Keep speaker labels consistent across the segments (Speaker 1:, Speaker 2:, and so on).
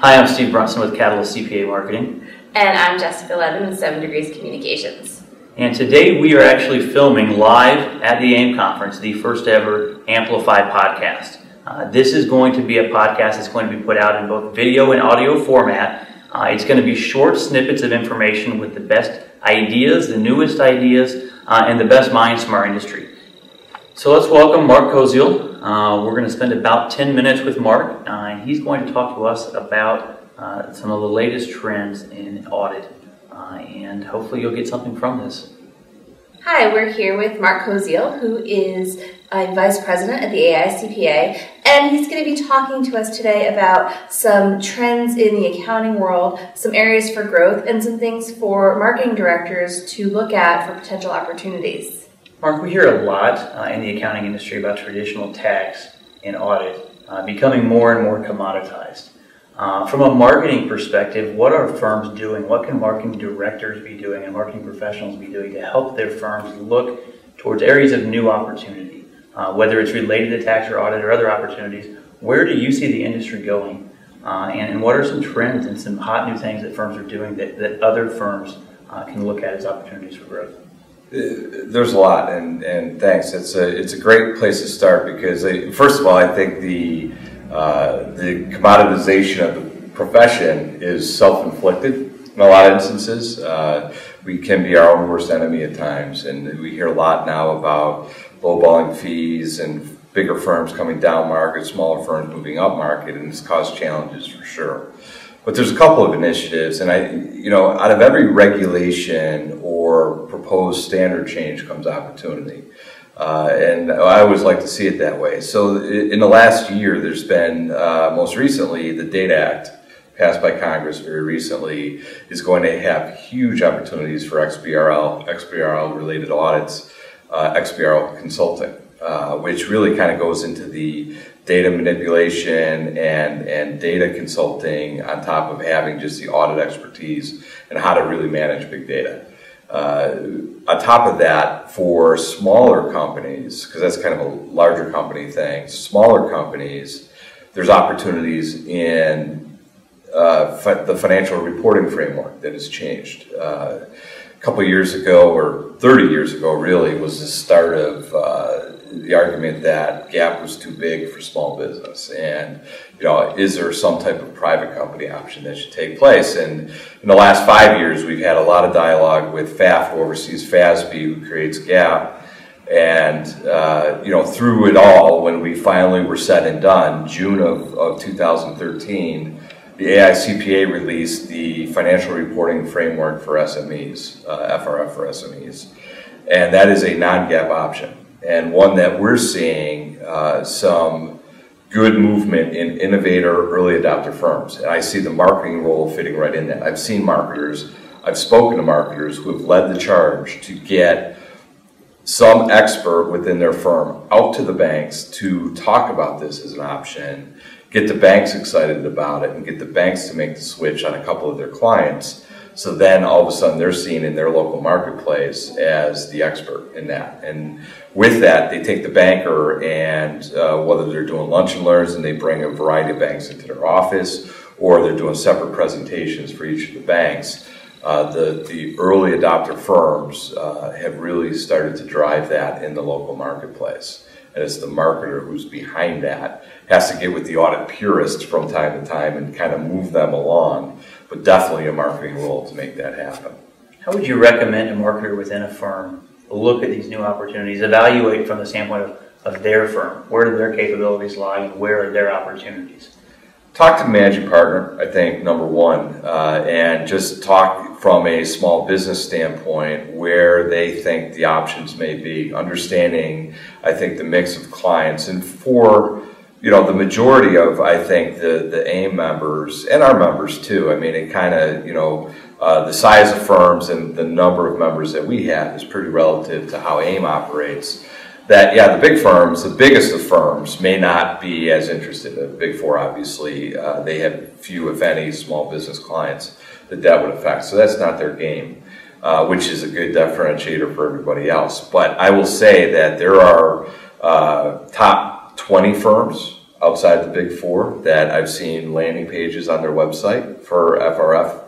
Speaker 1: Hi, I'm Steve Brunson with Catalyst CPA Marketing.
Speaker 2: And I'm Jessica Levin with 7 Degrees Communications.
Speaker 1: And today we are actually filming live at the AIM conference, the first ever AAMplify podcast. This is going to be a podcast that's going to be put out in both video and audio format. It's going to be short snippets of information with the best ideas, the newest ideas, and the best minds from our industry. So let's welcome Mark Koziel. We're going to spend about 10 minutes with Mark, and he's going to talk to us about some of the latest trends in audit, and hopefully you'll get something from this.
Speaker 2: Hi, we're here with Mark Koziel, who is a Vice President at the AICPA, and he's going to be talking to us today about some trends in the accounting world, some areas for growth, and some things for marketing directors to look at for potential opportunities.
Speaker 1: Mark, we hear a lot in the accounting industry about traditional tax and audit becoming more and more commoditized. From a marketing perspective, what are firms doing? What can marketing directors be doing and marketing professionals be doing to help their firms look towards areas of new opportunity? Whether it's related to tax or audit or other opportunities, where do you see the industry going? And what are some trends and some hot new things that firms are doing that other firms can look at as opportunities for growth?
Speaker 3: There's a lot, and thanks. It's a great place to start because, first of all, I think the commoditization of the profession is self-inflicted in a lot of instances. We can be our own worst enemy at times, and we hear a lot now about lowballing fees and bigger firms coming down market, smaller firms moving up market, and it's caused challenges for sure. But there's a couple of initiatives, and out of every regulation or proposed standard change comes opportunity. And I always like to see it that way. So in the last year, there's been, most recently, the Data Act, passed by Congress very recently, is going to have huge opportunities for XBRL-related audits, XBRL consulting, which really kind of goes into the data manipulation and data consulting on top of having just the audit expertise and how to really manage big data. On top of that, for smaller companies, because that's kind of a larger company thing, smaller companies, there's opportunities in the financial reporting framework that has changed. A couple of years ago, or 30 years ago really, was the start of the argument that GAAP was too big for small business, and is there some type of private company option that should take place? And in the last 5 years, we've had a lot of dialogue with FAF, who oversees FASB, who creates GAAP, and through it all, when we finally were said and done, June of 2013, the AICPA released the Financial Reporting Framework for SMEs, FRF for SMEs, and that is a non-GAAP option, and one that we're seeing some good movement in innovator, early adopter firms. And I see the marketing role fitting right in that. I've seen marketers, I've spoken to marketers who have led the charge to get some expert within their firm out to the banks to talk about this as an option, get the banks excited about it, and get the banks to make the switch on a couple of their clients. So then all of a sudden they're seen in their local marketplace as the expert in that. And with that, they take the banker and whether they're doing lunch and learns and they bring a variety of banks into their office, or they're doing separate presentations for each of the banks, the early adopter firms have really started to drive that in the local marketplace. And it's the marketer who's behind that, has to get with the audit purists from time to time and kind of move them along, but definitely a marketing role to make that happen.
Speaker 1: How would you recommend a marketer within a firm look at these new opportunities, evaluate from the standpoint of their firm? Where do their capabilities lie and where are their opportunities?
Speaker 3: Talk to the managing partner, I think, number one, and just talk from a small business standpoint where they think the options may be, understanding, I think, the mix of clients. And for the majority of, I think, the AIM members, and our members too, I mean, it kind of, the size of firms and the number of members that we have is pretty relative to how AIM operates. That, yeah, the big firms, the biggest of firms, may not be as interested. The Big Four, obviously, they have few, if any, small business clients that would affect. So that's not their game, which is a good differentiator for everybody else. But I will say that there are top 20 firms outside the big four that I've seen landing pages on their website for FRF.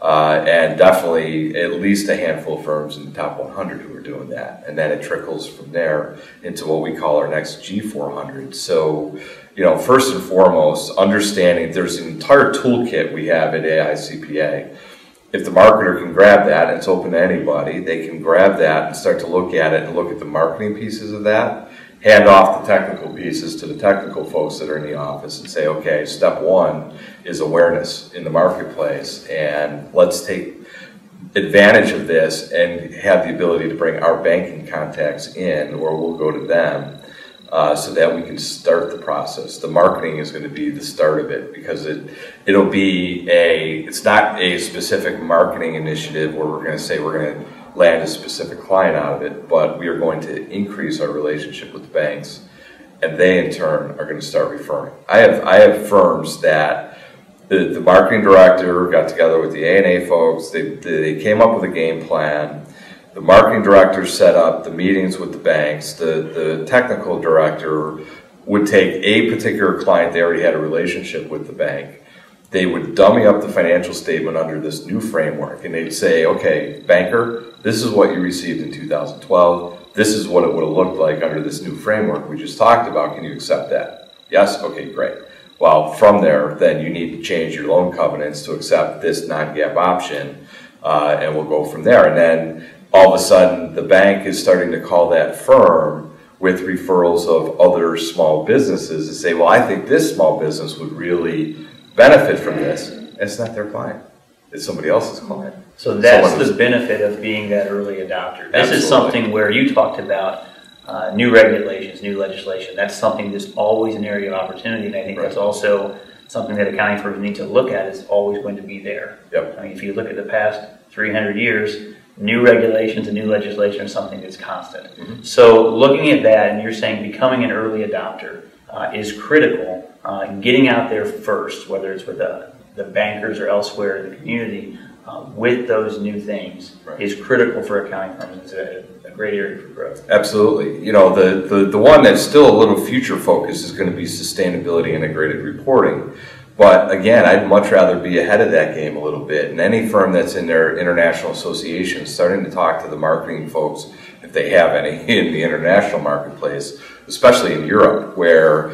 Speaker 3: And definitely at least a handful of firms in the top 100 who are doing that. And then it trickles from there into what we call our next G400. So, first and foremost, understanding there's an entire toolkit we have at AICPA. If the marketer can grab that, and it's open to anybody, they can grab that and start to look at it and look at the marketing pieces of that, hand off the technical pieces to the technical folks that are in the office and say, okay, step one is awareness in the marketplace, and let's take advantage of this and have the ability to bring our banking contacts in, or we'll go to them, so that we can start the process. The marketing is going to be the start of it, because it'll be it's not a specific marketing initiative where we're going to say we're going to land a specific client out of it, but we are going to increase our relationship with the banks, and they in turn are going to start referring. I have firms that the marketing director got together with the A&A folks, they came up with a game plan, the marketing director set up the meetings with the banks, the technical director would take a particular client they already had a relationship with the bank, they would dummy up the financial statement under this new framework, and they'd say, okay, banker, this is what you received in 2012. This is what it would have looked like under this new framework we just talked about. Can you accept that? Yes? Okay, great. Well, from there, then you need to change your loan covenants to accept this non-GAAP option, and we'll go from there. And then all of a sudden, the bank is starting to call that firm with referrals of other small businesses to say, well, I think this small business would really benefit from this. And it's not their client. It's somebody else's client.
Speaker 1: So that's the benefit of being that early adopter. This is something where you talked about new regulations, new legislation. That's something that's always an area of opportunity, and I think that's also something that accounting firms need to look at. Is always going to be there.
Speaker 3: Yep.
Speaker 1: I mean, if you look at the past 300 years, new regulations and new legislation is something that's constant. Mm-hmm. So looking at that, and you're saying becoming an early adopter is critical. Getting out there first, whether it's with the bankers or elsewhere in the community, with those new things is critical for accounting firms. It's a great area for growth.
Speaker 3: Absolutely. The one that's still a little future focused is going to be sustainability integrated reporting. But again, I'd much rather be ahead of that game a little bit. And any firm that's in their international association starting to talk to the marketing folks, if they have any, in the international marketplace, especially in Europe, where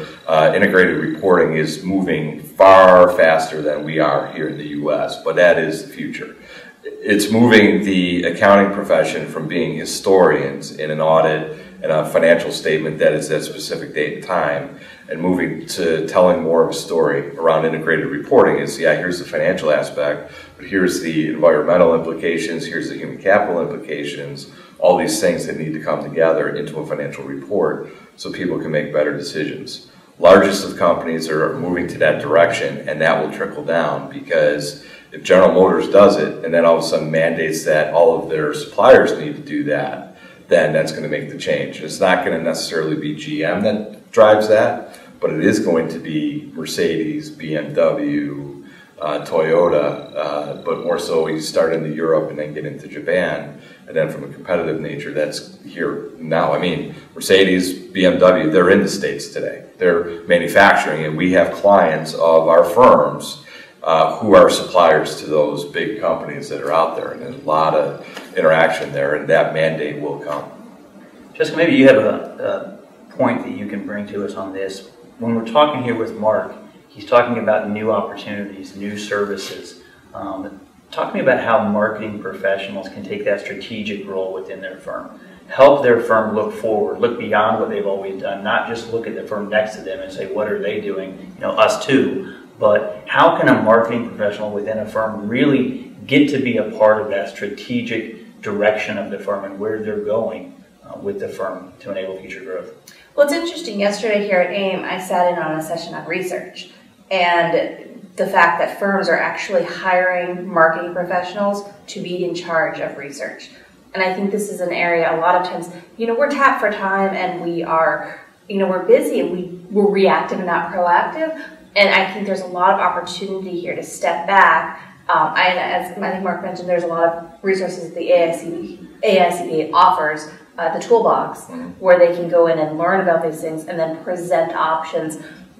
Speaker 3: integrated reporting is moving far faster than we are here in the U.S., but that is the future. It's moving the accounting profession from being historians in an audit and a financial statement that is at a specific date and time, and moving to telling more of a story around integrated reporting is, yeah, here's the financial aspect, but here's the environmental implications, here's the human capital implications, all these things that need to come together into a financial report so people can make better decisions. Largest of companies are moving to that direction, and that will trickle down, because if General Motors does it and then all of a sudden mandates that all of their suppliers need to do that, then that's going to make the change. It's not going to necessarily be GM that drives that, but it is going to be Mercedes, BMW, Toyota, but more so you start into Europe and then get into Japan, and then from a competitive nature, that's here now. I mean, Mercedes, BMW, they're in the States today. They're manufacturing, and we have clients of our firms who are suppliers to those big companies that are out there, and there's a lot of interaction there, and that mandate will come.
Speaker 1: Jessica, maybe you have a point that you can bring to us on this. When we're talking here with Mark, he's talking about new opportunities, new services. Talk to me about how marketing professionals can take that strategic role within their firm. Help their firm look forward, look beyond what they've always done, not just look at the firm next to them and say, what are they doing? Us too. But how can a marketing professional within a firm really get to be a part of that strategic direction of the firm and where they're going with the firm to enable future growth?
Speaker 2: Well, it's interesting. Yesterday here at AIM, I sat in on a session on research, and the fact that firms are actually hiring marketing professionals to be in charge of research. And I think this is an area a lot of times, we're tapped for time, and we are, we're busy, and we're reactive and not proactive. And I think there's a lot of opportunity here to step back. As I think Mark mentioned, there's a lot of resources that the AICPA offers, the toolbox, where they can go in and learn about these things and then present options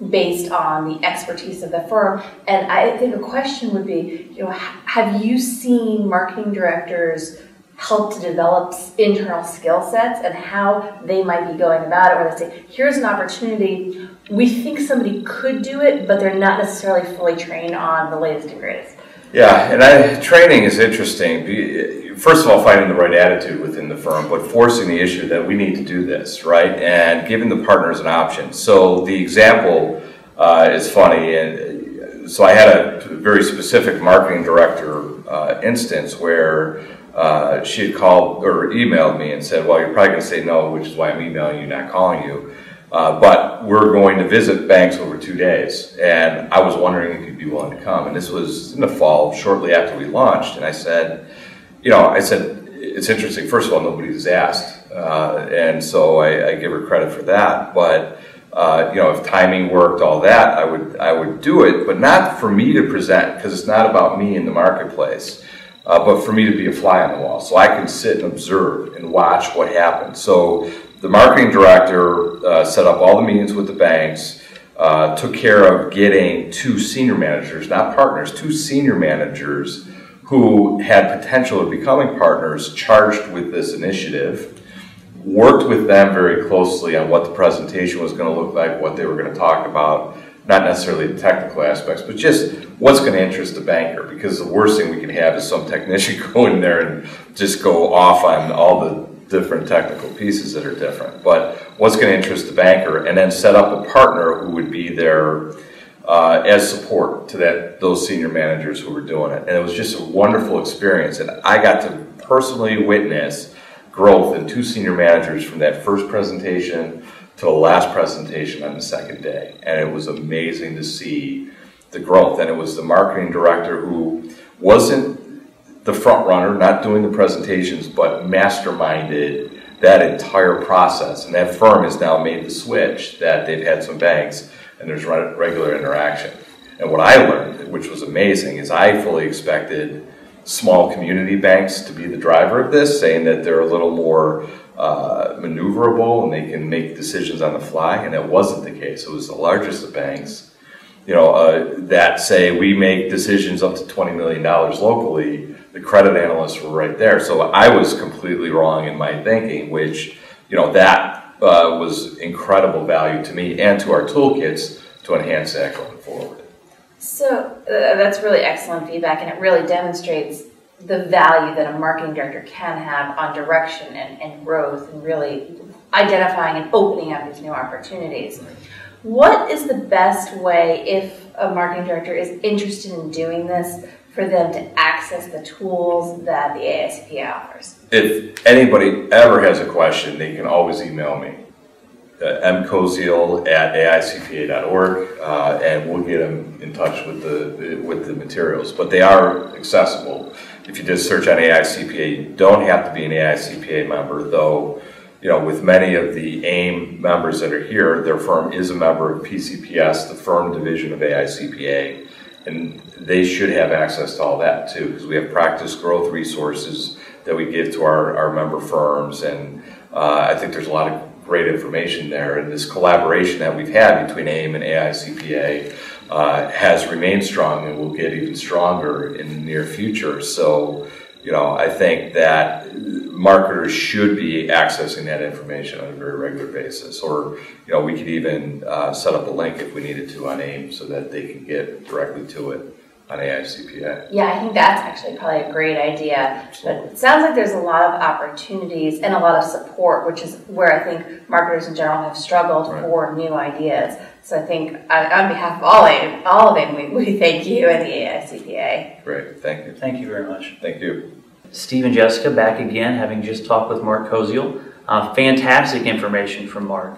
Speaker 2: based on the expertise of the firm. And I think a question would be, have you seen marketing directors help to develop internal skill sets and how they might be going about it, where they say, here's an opportunity, we think somebody could do it, but they're not necessarily fully trained on the latest and greatest?
Speaker 3: Yeah, and training is interesting. First of all, finding the right attitude within the firm, but forcing the issue that we need to do this, right? And giving the partners an option. So the example is funny, and so I had a very specific marketing director instance where she had called or emailed me and said, well, you're probably going to say no, which is why I'm emailing you, not calling you. But we're going to visit banks over 2 days, and I was wondering if you'd be willing to come. And this was in the fall, shortly after we launched. And I said, it's interesting. First of all, nobody's asked, and so I give her credit for that. But if timing worked, all that, I would do it, but not for me to present, because it's not about me in the marketplace, but for me to be a fly on the wall, so I can sit and observe and watch what happens. So the marketing director set up all the meetings with the banks, took care of getting 2 senior managers, not partners, 2 senior managers who had potential of becoming partners charged with this initiative, worked with them very closely on what the presentation was going to look like, what they were going to talk about, not necessarily the technical aspects, but just what's going to interest the banker, because the worst thing we can have is some technician go in there and just go off on all the different technical pieces that are different, but what's going to interest the banker, and then set up a partner who would be there as support to those senior managers who were doing it. And it was just a wonderful experience, and I got to personally witness growth in 2 senior managers from that first presentation to the last presentation on the second day, and it was amazing to see the growth. And it was the marketing director who wasn't the front runner, not doing the presentations, but masterminded that entire process. And that firm has now made the switch that they've had some banks and there's regular interaction. And what I learned, which was amazing, is I fully expected small community banks to be the driver of this, saying that they're a little more maneuverable and they can make decisions on the fly, and that wasn't the case. It was the largest of banks, that say we make decisions up to $20 million locally. The credit analysts were right there. So I was completely wrong in my thinking, which, that was incredible value to me and to our toolkits to enhance that going forward.
Speaker 2: So that's really excellent feedback, and it really demonstrates the value that a marketing director can have on direction and growth, and really identifying and opening up these new opportunities. What is the best way, if a marketing director is interested in doing this, for them to access the tools that the AICPA offers?
Speaker 3: If anybody ever has a question, they can always email me, mkoziel@aicpa.org, and we'll get them in touch with the materials. But they are accessible. If you just search on AICPA, you don't have to be an AICPA member, though. With many of the AIM members that are here, their firm is a member of PCPS, the firm division of AICPA, and they should have access to all that too, because we have practice growth resources that we give to our member firms, and I think there's a lot of great information there. And this collaboration that we've had between AIM and AICPA has remained strong and will get even stronger in the near future. So, I think that marketers should be accessing that information on a very regular basis, or we could even set up a link if we needed to on AIM so that they can get directly to it on AICPA.
Speaker 2: Yeah, I think that's actually probably a great idea. But it sounds like there's a lot of opportunities and a lot of support, which is where I think marketers in general have struggled for new ideas. So I think on behalf of all of AIM, we thank you and the AICPA.
Speaker 3: Great, thank you.
Speaker 1: Thank you very much.
Speaker 3: Thank you.
Speaker 1: Steve and Jessica back again, having just talked with Mark Koziel. Fantastic information from Mark.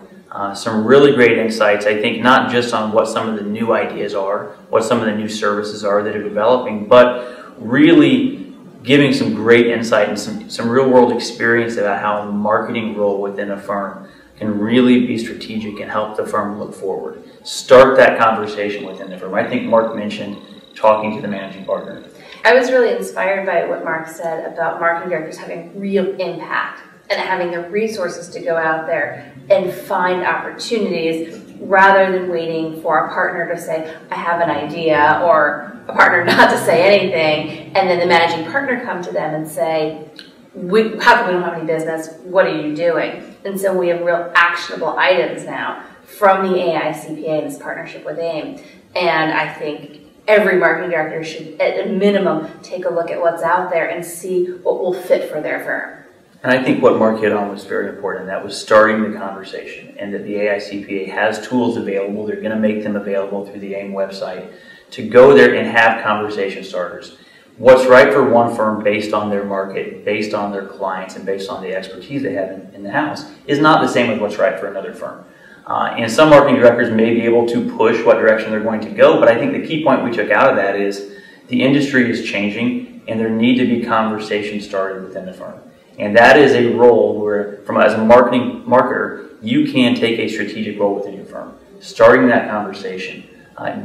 Speaker 1: Some really great insights, I think, not just on what some of the new ideas are, what some of the new services are that are developing, but really giving some great insight and some real-world experience about how a marketing role within a firm can really be strategic and help the firm look forward. Start that conversation within the firm. I think Mark mentioned talking to the managing partner.
Speaker 2: I was really inspired by what Mark said about marketing directors having real impact and having the resources to go out there and find opportunities rather than waiting for a partner to say, I have an idea, or a partner not to say anything, and then the managing partner come to them and say, how come we don't have any business? What are you doing? And so we have real actionable items now from the AICPA in this partnership with AIM. And I think every marketing director should, at a minimum, take a look at what's out there and see what will fit for their firm.
Speaker 1: And I think what Mark hit on was very important. That was starting the conversation, and that the AICPA has tools available. They're going to make them available through the AIM website to go there and have conversation starters. What's right for one firm based on their market, based on their clients, and based on the expertise they have in the house is not the same as what's right for another firm. And some marketing directors may be able to push what direction they're going to go, but I think the key point we took out of that is the industry is changing, and there need to be conversations started within the firm. And that is a role where, as a marketer, you can take a strategic role within your firm. Starting that conversation,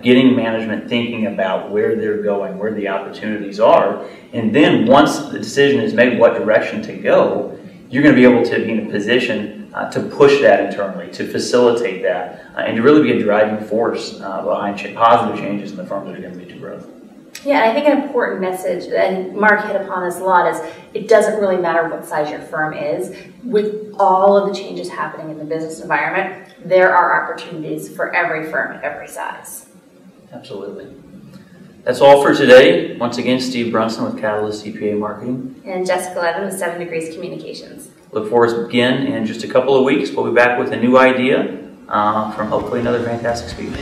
Speaker 1: getting management thinking about where they're going, where the opportunities are, and then once the decision is made what direction to go, you're going to be able to be in a position to push that internally, to facilitate that, and to really be a driving force behind positive changes in the firm that are going to lead to growth.
Speaker 2: Yeah, and I think an important message, and Mark hit upon this a lot, is it doesn't really matter what size your firm is. With all of the changes happening in the business environment, there are opportunities for every firm at every size.
Speaker 1: Absolutely. That's all for today. Once again, Steve Brunson with Catalyst CPA Marketing.
Speaker 2: And Jessica Levin with 7 Degrees Communications.
Speaker 1: Look forward to again in just a couple of weeks. We'll be back with a new idea from hopefully another fantastic speaker.